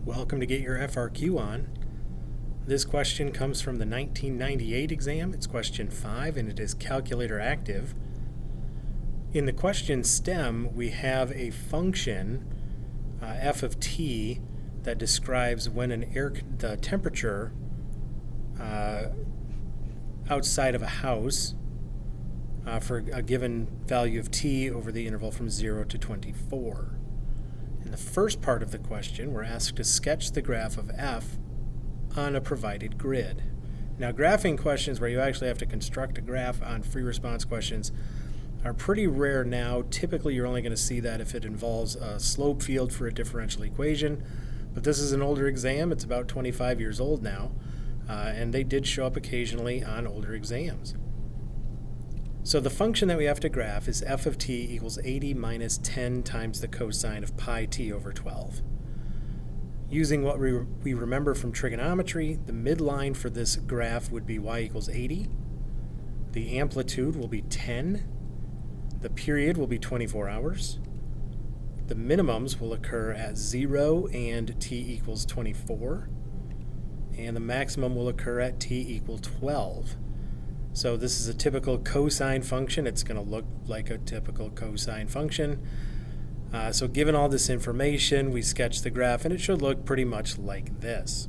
Welcome to Get Your FRQ On. This question comes from the 1998 exam. It's question 5 and it is calculator active. In the question stem, we have a function, f of t, that describes when the temperature outside of a house for a given value of t over the interval from 0 to 24. In the first part of the question, we're asked to sketch the graph of f on a provided grid. Now, graphing questions where you actually have to construct a graph on free response questions are pretty rare now. Typically, you're only going to see that if it involves a slope field for a differential equation. But this is an older exam. It's about 25 years old now, and they did show up occasionally on older exams. So the function that we have to graph is f of t equals 80 minus 10 times the cosine of pi t over 12. Using what we remember from trigonometry, the midline for this graph would be y equals 80. The amplitude will be 10. The period will be 24 hours. The minimums will occur at 0 and t equals 24. And the maximum will occur at t equal 12. So this is a typical cosine function. It's going to look like a typical cosine function. So given all this information, we sketch the graph, and it should look pretty much like this.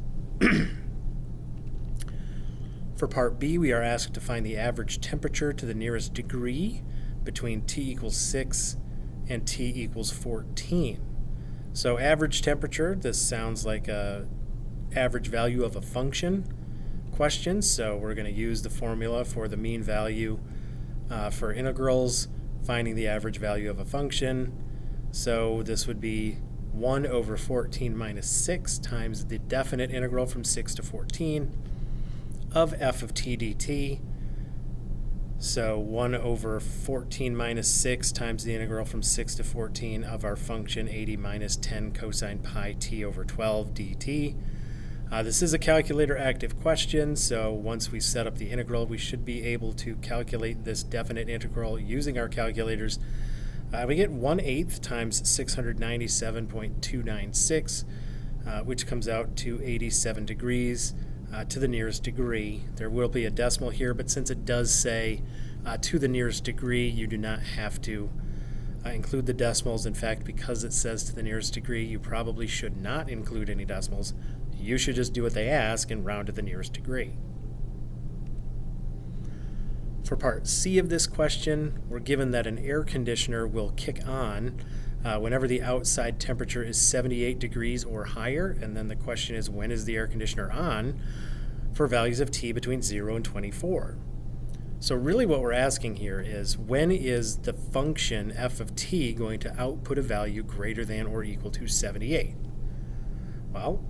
For part B, we are asked to find the average temperature to the nearest degree between t equals 6 and t equals 14. So average temperature, this sounds like a average value of a function question, so we're going to use the formula for the mean value for integrals, finding the average value of a function. So this would be 1 over 14 minus 6 times the definite integral from 6 to 14 of f of t dt. So 1 over 14 minus 6 times the integral from 6 to 14 of our function 80 minus 10 cosine pi t over 12 dt. This is a calculator active question, so once we set up the integral, we should be able to calculate this definite integral using our calculators. We get 1/8 times 697.296, which comes out to 87 degrees to the nearest degree. There will be a decimal here, but since it does say to the nearest degree, you do not have to include the decimals. In fact, because it says to the nearest degree, you probably should not include any decimals. You should just do what they ask and round to the nearest degree. For part C of this question, we're given that an air conditioner will kick on whenever the outside temperature is 78 degrees or higher, and then the question is, when is the air conditioner on, for values of t between 0 and 24. So really what we're asking here is, when is the function f of t going to output a value greater than or equal to 78? Well,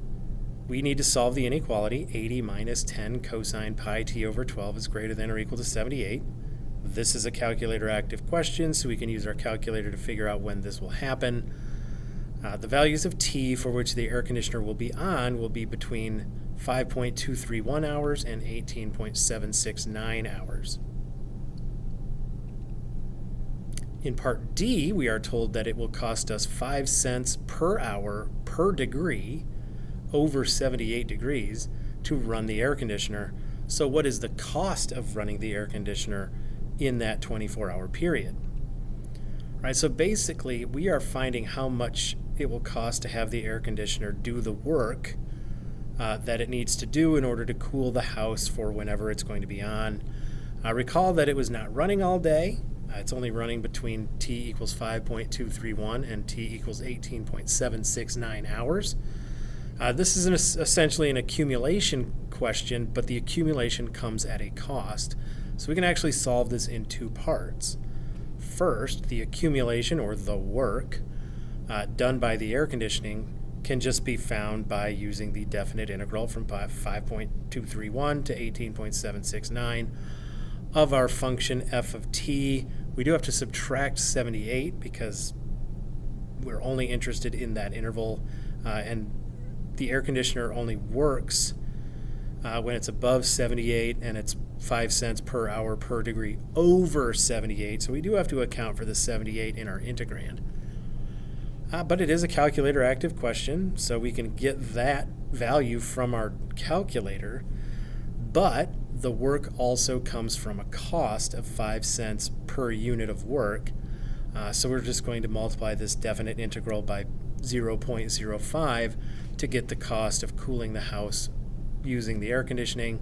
we need to solve the inequality. 80 minus 10 cosine pi t over 12 is greater than or equal to 78. This is a calculator active question, so we can use our calculator to figure out when this will happen. The values of t for which the air conditioner will be on will be between 5.231 hours and 18.769 hours. In part D, we are told that it will cost us 5 cents per hour per degree over 78 degrees to run the air conditioner. So what is the cost of running the air conditioner in that 24-hour period? Right, so basically we are finding how much it will cost to have the air conditioner do the work that it needs to do in order to cool the house for whenever it's going to be on. Recall that it was not running all day. It's only running between t equals 5.231 and t equals 18.769 hours. This is essentially an accumulation question, but the accumulation comes at a cost. So we can actually solve this in two parts. First, the accumulation, or the work, done by the air conditioning can just be found by using the definite integral from 5.231 to 18.769 of our function f of t. We do have to subtract 78 because we're only interested in that interval, and the air conditioner only works when it's above 78, and it's 5 cents per hour per degree over 78. So we do have to account for the 78 in our integrand. But it is a calculator active question, so we can get that value from our calculator. But the work also comes from a cost of 5 cents per unit of work. So we're just going to multiply this definite integral by 0.05 to get the cost of cooling the house using the air conditioning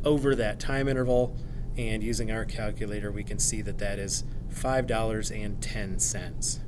over that time interval. And using our calculator, we can see that that is $5.10.